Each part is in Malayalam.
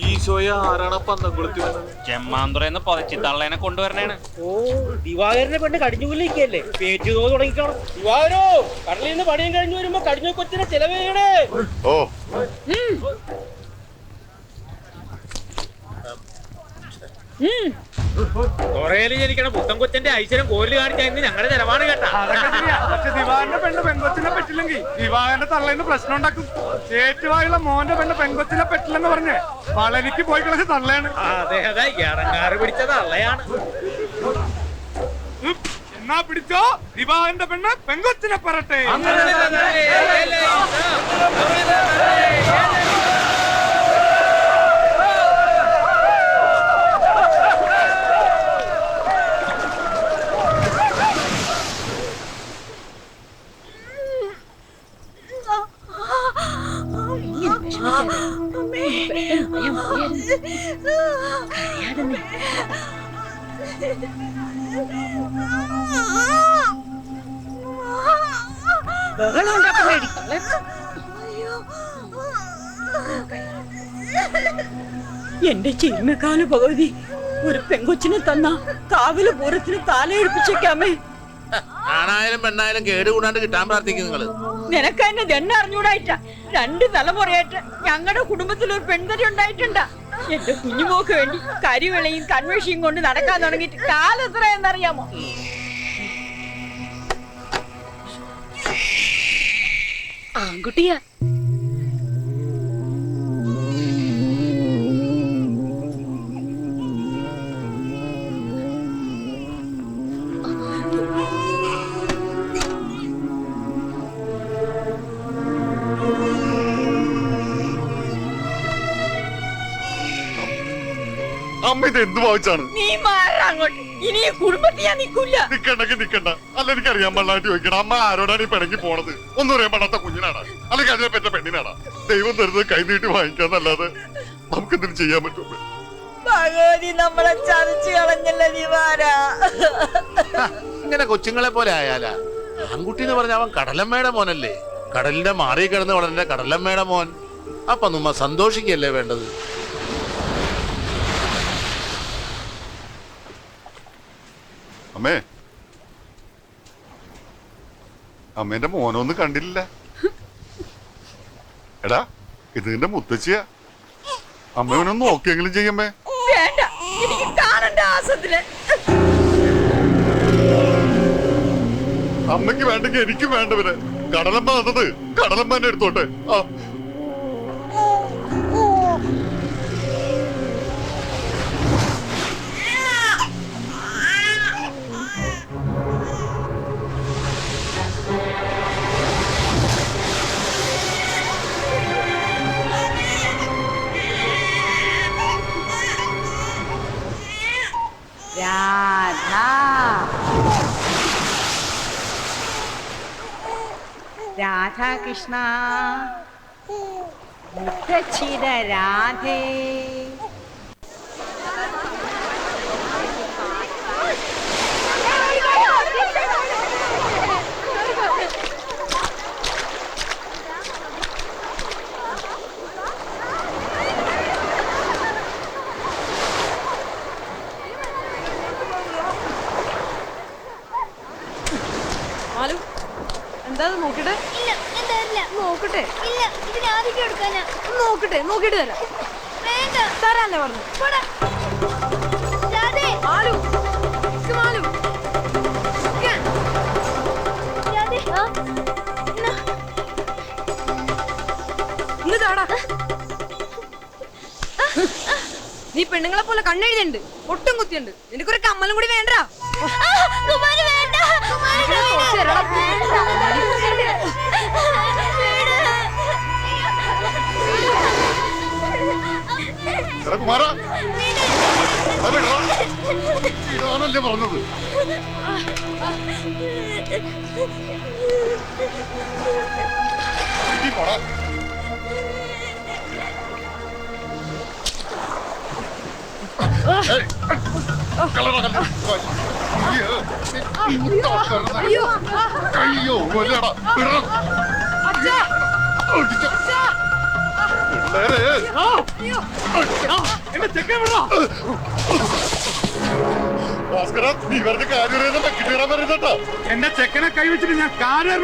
ഈശോയെ ആരാണ് പന്തംകുളത്തി വന്നത്? ചെമ്മാന്തുറന്ന് പൊതച്ചി തള്ളേനെ കൊണ്ടുവരണേണ്. ഓ ദിവാകരന്റെ പെണ്ണ് കടിഞ്ഞുകൊല്ലിരിക്കല്ലേ, പേറ്റു തുടങ്ങിക്കണം. ദിവാകരോ, കടലിൽ നിന്ന് പണിയും കഴിഞ്ഞു വരുമ്പോ കടിഞ്ഞു കൊച്ചിനെ ചെലവേണേ. ഓ കൊറേല് ജനിക്കണ പുത്തൻ കൊച്ചന്റെ ഐശ്വര്യം കോരില് കാണിച്ചായിരുന്നു ഞങ്ങളുടെ ചെലവാണ് കേട്ടാ. പക്ഷെ ദിവാകരന്റെ പെണ്ണ് പെങ്കൊച്ചിനെ പറ്റില്ലെങ്കിൽ ദിവാകരന്റെ തള്ളേന്ന് പ്രശ്നം ഉണ്ടാക്കും. ചേറ്റുവായുള്ള മോന്റെ പെണ്ണ് പെങ്കൊച്ചിനെ പറ്റില്ലെന്ന് പറഞ്ഞ് പളനിക്ക് പോയി കളിച്ച് തള്ളയാണ്. അതെ അതെ, ഇടങ്ങാറ് പിടിച്ച തള്ളയാണ്. എന്നാ പിടിച്ചോ, ദിവാകരന്റെ പെണ്ണ് പെങ്കൊച്ചിനെ പറട്ടെ. എന്റെ ചിന്നക്കാല് ഭഗവതി, ഒരു പെങ്കൊച്ചിനെ തന്ന കാവില് പൂരത്തിന് താലയെടുപ്പിച്ചേക്കാമേ. ആണായാലും പെണ്ണായാലും കേടുകൂടാണ്ട് കിട്ടാൻ പ്രാർത്ഥിക്കും നിങ്ങള്. നിനക്ക് എന്നെ ദണ്ണ അറിഞ്ഞൂടായിട്ടാ. 2 തലമുറയായിട്ട് ഞങ്ങളുടെ കുടുംബത്തിൽ ഒരു പെൺതരി ഉണ്ടായിട്ടുണ്ടാ. എന്റെ കുഞ്ഞുമോക്ക് വേണ്ടി കരിവിളയും കൺവേഷിയും കൊണ്ട് നടക്കാൻ തുടങ്ങിയിട്ട് കാലം എത്രയെന്നറിയാമോ? ആൺകുട്ടിയാ. അമ്മ ഇത് എന്ത് വായിച്ചാണ്? നീ മാറാ അങ്ങോട്ട്. ഇനി ഈ കുടുംബത്തിൽ ഞാൻ നിൽക്കില്ല. നിക്കണ്ട. അല്ല, എനിക്കറിയാൻ പാടില്ലായിട്ട് ചോദിക്കണം. അമ്മ ആരോടാണ് ഈ പിണങ്ങി പോണത്? ഒന്നും അറിയാൻ പാടാത്ത കുഞ്ഞിനാടാ, അല്ലെങ്കിൽ അതിനെ പറ്റ പെണ്ണിനാടാ? ദൈവം തരുന്നത് കൈനീട്ടി വാങ്ങിക്കാന്നല്ലാതെ നമുക്ക് എന്തിനും ചെയ്യാൻ പറ്റും? ഭഗവതി നമ്മളെ ചതച്ചു കളഞ്ഞല്ല ദിവാരാ. ഇങ്ങനെ കൊച്ചുങ്ങളെ പോലെ ആയാലാ? ആൺകുട്ടി എന്ന് പറഞ്ഞ അവൻ കടലമ്മയുടെ മോനല്ലേ? കടലിന്റെ മാറി കിടന്ന് വളർന്ന കടലമ്മയുടെ മോൻ. അപ്പൊ നമ്മ സന്തോഷിക്കല്ലേ വേണ്ടത്? അമ്മേ, അമ്മേന്റെ മോനൊന്നും കണ്ടില്ല. എടാ, ഇത് നിന്റെ മുത്തച്ഛിയാ. അമ്മേനൊന്നും നോക്കിയെങ്കിലും ചെയ്യമ്മേ. വേണ്ട, എനിക്ക് കാണണ്ട ആസത്തില്. അമ്മയ്ക്ക് വേണ്ടെങ്കിൽ എനിക്കും വേണ്ടവര്. കടലമ്മ തന്നത് കടലമ്മ തന്നെ എടുത്തോട്ടെ. രാധാകൃഷ്ണ മുത്തച്ഛിത രാധേ. എന്താ നോക്കട്ടെ? നോക്കട്ടെ, നോക്കട്ടെ, നോക്കിട്ട് തരാം. തരാല്ലേ പറഞ്ഞു. നീ പെണ്ണുങ്ങളെ പോലെ കണ്ണെഴുതുണ്ട്, ഒട്ടും കുത്തിയുണ്ട്. നിനക്കൊരു കമ്മലും കൂടി വേണ്ട. ഇതാണല്ലേ പറഞ്ഞത്. കളറ അയ്യോ കൊല്ലടാ വിടണം. ഓടിച്ചോ. പിള്ളേരെ. എന്റെ ചെക്കൻ വിടോ. ഭാസ്കര നീ വെറുതെ കാര്യം കിട്ടിയിടാൻ പറയുന്നേട്ടാ. എന്റെ ചെക്കനെ കൈവച്ചിട്ട് ഞാൻ കാര്യം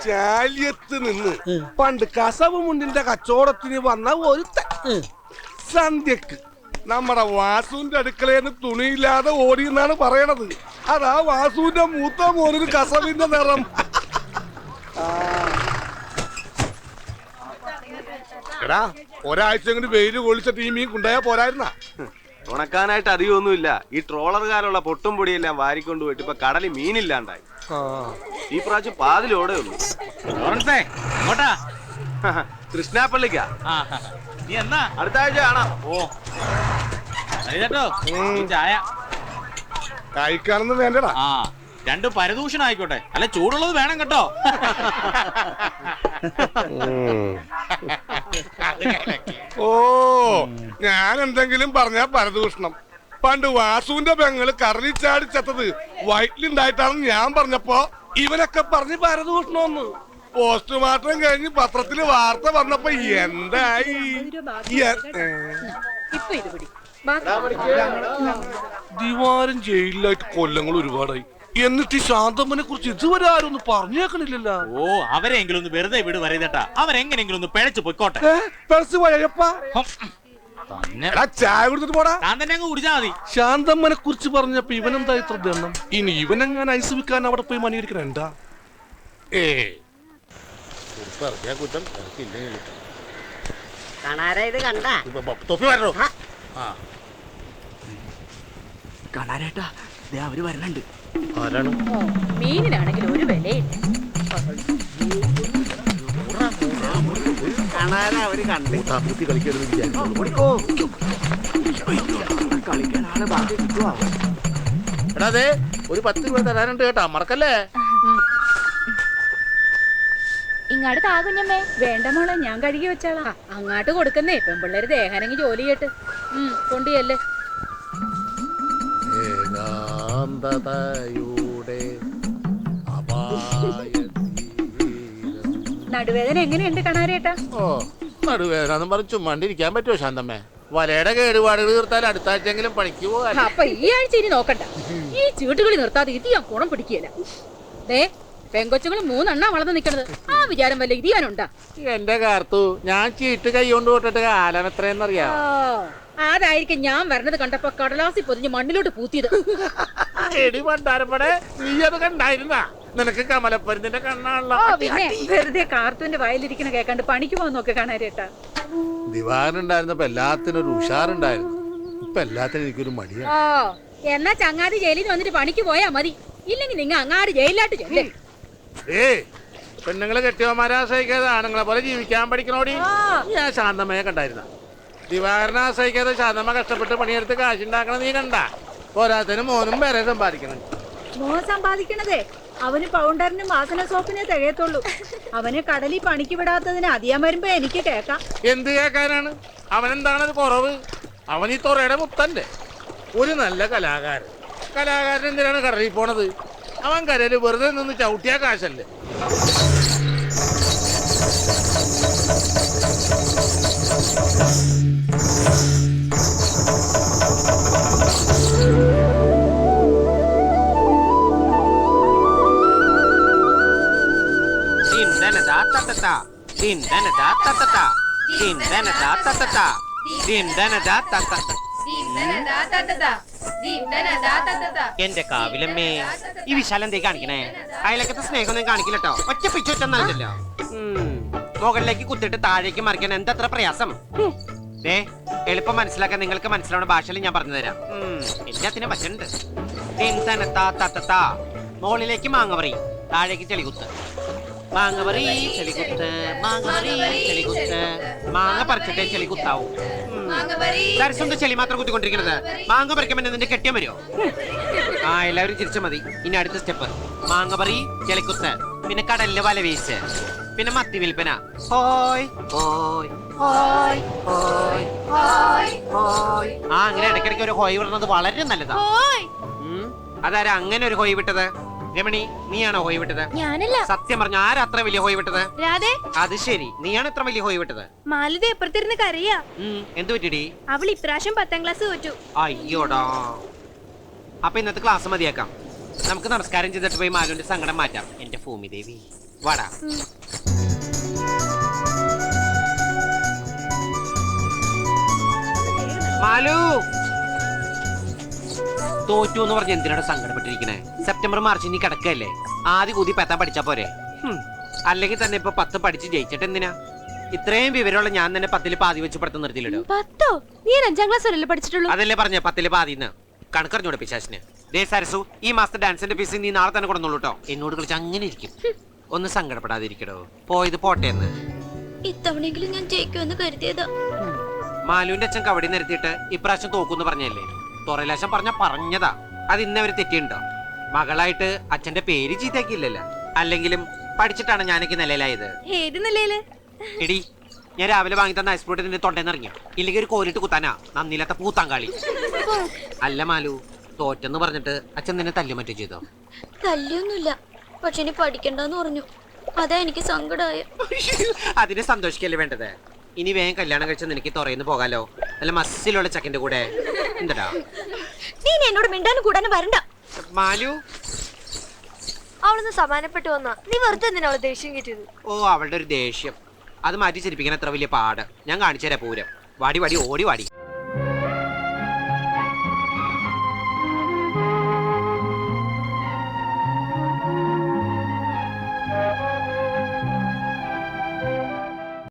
ചാലിയത്ത് നിന്ന് പണ്ട് കസവ് മുണ്ടിന്റെ കച്ചവടത്തിന് വന്ന ഒരു സന്ധ്യക്ക് നമ്മുടെ വാസുവിന്റെ അടുക്കളയിൽ തുണിയില്ലാതെ ഓടിയെന്നാണ് പറയണത്. അതാ വാസുവിന്റെ മൂത്ത മോനൊരു കസവിന്റെ നിറം. എടാ ഒരാഴ്ച കൊണ്ട് വെയില് കൊള്ളിച്ച ടീമീൻ കൊണ്ടുപോയാ പോരായിരുന്ന. ഉണക്കാനായിട്ട് അധികമൊന്നുമില്ല. ഈ ട്രോളർകാരുള്ള പൊട്ടും പൊടിയെല്ലാം വാരിക്കൊണ്ട് പോയിട്ട് ഇപ്പൊ കടലിൽ മീനില്ലാണ്ടായി. ഈ പ്രാവശ്യം പാതിലോടെ ഉള്ളൂ. കൃഷ്ണാപ്പള്ളിക്കാ. നീ എന്നാ അടുത്ത ആഴ്ച കാണാം. ഓ ചായ കഴിക്കാനൊന്നും വേണ്ടടാ. ആ രണ്ട് പരദൂഷണം ആയിക്കോട്ടെ, അല്ല ചൂടുള്ളത് വേണം കേട്ടോ. ഓ ഞാൻ എന്തെങ്കിലും പറഞ്ഞാ പരദൂഷണം. പണ്ട് വാസുവിന്റെ പെങ്ങള് കറലിച്ചാടി ചത്തത് വയറ്റിലുണ്ടായിട്ടാണെന്ന് ഞാൻ പറഞ്ഞപ്പോ ഇവനൊക്കെ പറഞ്ഞ് പരദൂഷണമെന്ന്. പോസ്റ്റ്മോർട്ടം കഴിഞ്ഞ് പത്രത്തില് വാർത്ത പറഞ്ഞപ്പോ എന്തായി? ദിവാരം ജയിലിലായിട്ട് കൊല്ലങ്ങൾ ഒരുപാടായി. എന്നിട്ട് ശാന്തമ്മനെ കുറിച്ച് ഇതുവരെ ആരും ഒന്നും പറഞ്ഞേക്കണില്ലല്ലോ. ഓ അവരെങ്കിലും ഒന്ന് വെറുതെ വിട് പറയുന്നേട്ടാ. അവരെങ്ങനെങ്കിലും ഒന്ന് പിഴച്ചു പൊയ്ക്കോട്ടെ. ചായ കുടിച്ചിട്ട് പോടാ. താൻ തന്നെ അങ്ങ് കുടിച്ചാ മതി. ശാന്തമ്മനെ കുറിച്ച് പറഞ്ഞപ്പോ ഇവനെന്താ ഇത്ര ദണ്ണം? ഇനി ഇവനെങ്ങനെ ഐസ് വിൽക്കാൻ അവിടെ പോയി മണിയിരിക്കണ എന്താ? കാണാരേട്ടാ അവര് വരണുണ്ട്. മീനിനാണെങ്കിൽ ഒരു വിലയില്ല. അവര് കണ്ടു കളിക്കാനാണ് എടാ അതെ ഒരു 10 രൂപ തരാനുണ്ട് കേട്ടാ, മറക്കല്ലേ. ഇങ്ങാട് താ കുഞ്ഞമ്മേ. വേണ്ട മോളെ, ഞാൻ കഴുകി വെച്ചാളാ. അങ്ങാട്ട് കൊടുക്കുന്നേ, പെൺപിള്ളേര് ദേഹാനെങ്കിൽ ജോലി ചെയ്യട്ട്. കൊണ്ടുയല്ലേ. ഏകാന്തതയുടെ നടുവേദന എങ്ങനെയുണ്ട് കണാരേട്ടാ? ഓ, നടുവേദന പറഞ്ഞ് ചുമ്മാണ്ടിരിക്കാൻ പറ്റുമോ ശാന്തമ്മേ? വലയുടെ കേടുപാടുകൾ തീർത്താൽ അടുത്ത ആഴ്ചയെങ്കിലും പണിക്ക് പോകാൻ. അപ്പൊ ഈ ആഴ്ച ഇനി നോക്കണ്ട. ഈ ചീട്ടുകളി നിർത്താതെ ഇത് ഞാൻ ഗുണം പിടിക്കുകയില്ല. ദേ, പെങ്കൊച്ചുകൾ 3 എണ്ണം വളർന്ന് നിക്കണത്. ആ വിചാരം വല്ല ഇതിയാനുണ്ടാ? എന്റെ കാർത്തു, ഞാൻ ചീട്ട് കൈ കൊണ്ട് പോട്ടിട്ട് കാലം എത്രയെന്നറിയാം. അതായിരിക്കും ഞാൻ വരണത് കണ്ടപ്പോ കടലാസി പൊതിഞ്ഞ് മണ്ണിലോട്ട് പൂത്തിയത്. എടി പണ്ടാരപ്പടെ, നീ അത് കണ്ടായിരുന്ന? നിനക്ക് കമലപ്പരുന്നിന്റെ കണ്ണാണല്ലോ. പിന്നെ വെറുതെ കാർത്തുവിന്റെ വയലിരിക്കണ കേക്കാണ്ട് പണിക്ക് പോകാൻ നോക്കി കാണാരേട്ടാ. ദിവാനുണ്ടായിരുന്നപ്പോ എല്ലാത്തിനും ഒരു ഉഷാറുണ്ടായിരുന്നു. ഇപ്പൊ എല്ലാത്തിനും എനിക്കൊരു മടിയാണ്. ഓ, എന്നാ ചങ്ങാതി ജയിലിൽ വന്നിട്ട് പണിക്ക് പോയാ മതി. ഇല്ലെങ്കിൽ നിങ്ങൾ അങ്ങാട് ജയിലിലാട്ട് ചെല്ലേ. പെണ്ണുങ്ങളെ കെട്ടിയവന്മാരെ ആശ്രയിക്കാതെ ആണുങ്ങളെ പോലെ ജീവിക്കാൻ പഠിക്കണോടി. ഞാൻ ശാന്തമ്മയെ കണ്ടായിരുന്ന. ദിവാകരനെ ആശ്രയിക്കാതെ ശാന്തമ്മ കഷ്ടപ്പെട്ട് പണിയെടുത്ത് കാശുണ്ടാക്കണം നീ കണ്ട. പോരാത്തതിന് മോനും വേറെ സമ്പാദിക്കണം. മോൻ സമ്പാദിക്കണതേ അവന് പൗണ്ടറിനും വാസന സോപ്പിനെ തികയത്തുള്ളൂ. അവനെ കടലിൽ പണിക്ക് വിടാത്തതിന് അധികം വരുമ്പോ എനിക്ക് കേക്കാം. എന്ത് കേൾക്കാനാണ്? അവനെന്താണത് കുറവ്? അവൻ ഈ തുറയുടെ മുത്തല്ലേ. ഒരു നല്ല കലാകാരൻ. കലാകാരൻ എന്തിനാണ് കടലിൽ പോണത്? അവൻ കരയിൽ വെറുതെ നിന്ന് ചവിട്ടിയാ കാശല്ലേ. എന്റെ കാവിലമ്മേ, ഈ വിശാലം എന്തേ കാണിക്കണേ? അയലക്കത്തെ സ്നേഹമൊന്നും കാണിക്കില്ലട്ടോ. ഒറ്റ പിച്ചൊറ്റ നൽകല്ലോ. മുകളിലേക്ക് കുത്തിട്ട് താഴേക്ക് മറിക്കാൻ എന്തത്ര പ്രയാസം. എളുപ്പം മനസ്സിലാക്കാൻ നിങ്ങൾക്ക് മനസ്സിലാവുന്ന ഭാഷയിൽ ഞാൻ പറഞ്ഞു തരാം. എല്ലാത്തിനും പറ്റുന്നുണ്ട്. മുകളിലേക്ക് മാങ്ങപറി, താഴേക്ക് ചെളികുത്ത്. മാങ്ങപറി ചെളികുത്ത്, മാങ്ങപറി ചെളികുത്ത്. മാങ്ങ പറിച്ചിട്ടേ ചെളികുത്താവും. ദർശനം ചെളി മാത്രം കുത്തിക്കൊണ്ടിരിക്കുന്നത്. മാങ്ങ പറിക്കുമ്പോൾ നിന്റെ കെട്ടിയാൻ വരുമോ? ആ, എല്ലാവരും ചിരിച്ചു മതി. ഇനി അടുത്ത സ്റ്റെപ്പ്. മാങ്ങപറി ചെളികുത്ത്, പിന്നെ കടലില് വല വീശ്, പിന്നെ മത്തി വിൽപ്പന. ഹോയ് ഹോയ് ഹോയ് ഹോയ് ഹോയ് ഹോയ്. ആ, അങ്ങനെ ഇടയ്ക്കിടയ്ക്ക് ഒരു ഹോയ് വിടുന്നത് വളരെ നല്ലതാ. അതാരാ അങ്ങനെ ഒരു ഹോയ് വിട്ടത്? രമണി, നീയാണോ ഹോയ് വിട്ടത്? ഞാനല്ല. സത്യം പറഞ്ഞ ആരാ അത്ര വലിയ ഹോയ് വിട്ടത്? രാധേ. അത് ശരി, നീയാണ് ഇത്ര വലിയ ഹോയ് വിട്ടത്. മാലതി എപ്പുറത്തിരുന്ന് കരയാ. എന്തു പറ്റിടി? അവൾ ഇപ്രാവശ്യം 10ാം ക്ലാസ് തോറ്റു. അയ്യോടാ. അപ്പൊ ഇന്നത്തെ ക്ലാസ് മതിയാക്കാം. നമുക്ക് നമസ്കാരം ചെയ്തിട്ട് പോയി മാലുവിന്റെ സങ്കടം മാറ്റാം. എന്റെ ഭൂമി ദേവി, വാടാ. മാലു, തോറ്റു എന്ന് പറഞ്ഞ് എന്തിനാണ് സങ്കടപ്പെട്ടിരിക്കണേ? സെപ്റ്റംബർ മാർച്ച് നീ കിടക്കല്ലേ? ആദ്യ കൂതി പെത്താൻ പഠിച്ചാ പോരെ? അല്ലെങ്കിൽ തന്നെ ഇപ്പൊ 10 പഠിച്ച് ജയിച്ചിട്ട് എന്തിനാ? ഇത്രയും വിവരമുള്ള ഞാൻ തന്നെ 10ൽ പാതി വെച്ച് പഠിത്തം നിർത്തിയില്ലടോ. 10ഓ? നീ 5ാം ക്ലാസ് വരെയല്ലേ പഠിച്ചിട്ടുള്ളൂ? അതല്ലേ പറഞ്ഞ 10ൽ പാതിന്ന്. കണക്കറിഞ്ഞൂടെ പിശാശിന്? ദേ സരസു, ഈ മാസത്തെ ഡാൻസിന്റെ ഫീസ് നീ നാളെ തന്നെ കൊടുന്നുള്ളൂ കേട്ടോ. എന്നോട് കളിച്ച് അങ്ങനെ ഇരിക്കും. ഒന്ന് സങ്കടപ്പെടാതിരിക്കടോ. പോയത് പോട്ടെ എന്ന്. ഇത്തവണെങ്കിലും ഞാൻ ജയിക്കുമെന്ന് കരുതിയതാ. മാലുവിന്റെ അച്ഛൻ കവടി നിരത്തിയിട്ട് ഇപ്രാവശ്യം തോക്കൂന്ന് പറഞ്ഞല്ലേ? തുറലാശം പറഞ്ഞതാ. അത് ഇന്നവര് തെറ്റിയുണ്ടോ? മകളായിട്ട് അച്ഛന്റെ പേര് ചീത്തയാക്കിയില്ലല്ലോ. അല്ലെങ്കിലും പഠിച്ചിട്ടാണ് ഞാനൊക്കെ നിലയിലായത്. ഏത് നിലയില്? എടി, ഞാൻ രാവിലെ വാങ്ങി തന്ന ഐസ് ഫ്രൂട്ട് നിന്റെ തൊണ്ടേന്ന് ഇറങ്ങിയ. ഇല്ലെങ്കിൽ ഒരു കോലിട്ട് കുത്താനാ നന്ദിയില്ലാത്ത പൂത്താങ്കാളി. അല്ല മാലു, തോറ്റെന്ന് പറഞ്ഞിട്ട് അച്ഛൻ നിന്നെ തല്ലുമറ്റോ ചെയ്തോ? തല്ലിയൊന്നുമില്ല, പക്ഷെ ഇനി പഠിക്കണ്ടെന്ന് പറഞ്ഞു. അതാ എനിക്ക് സങ്കടമായ. അതിന് സന്തോഷിക്കല്ലേ വേണ്ടത്? ഇനി വേഗം കല്യാണം കഴിച്ച നിനക്ക് തുറയിന്ന് പോകാലോ. നല്ല മസ്സിലുള്ള ചക്കന്റെ കൂടെ. എന്താ നീ എന്നോട് മിണ്ടാനും കൂടാനും വരണ്ട. മാലു, അവളൊന്ന് സമാനപ്പെട്ടു വന്നാ നീ വെറുതെ എന്തിനാ അവളെ ദേഷ്യം കിട്ടിയത്? ഓ, അവളുടെ ഒരു ദേഷ്യം അത് മാറ്റി ചിരിപ്പിക്കാൻ എത്ര വലിയ പാട്. ഞാൻ കാണിച്ചു തരാം പൂരം. വാടി വാടി ഓടി വാടി.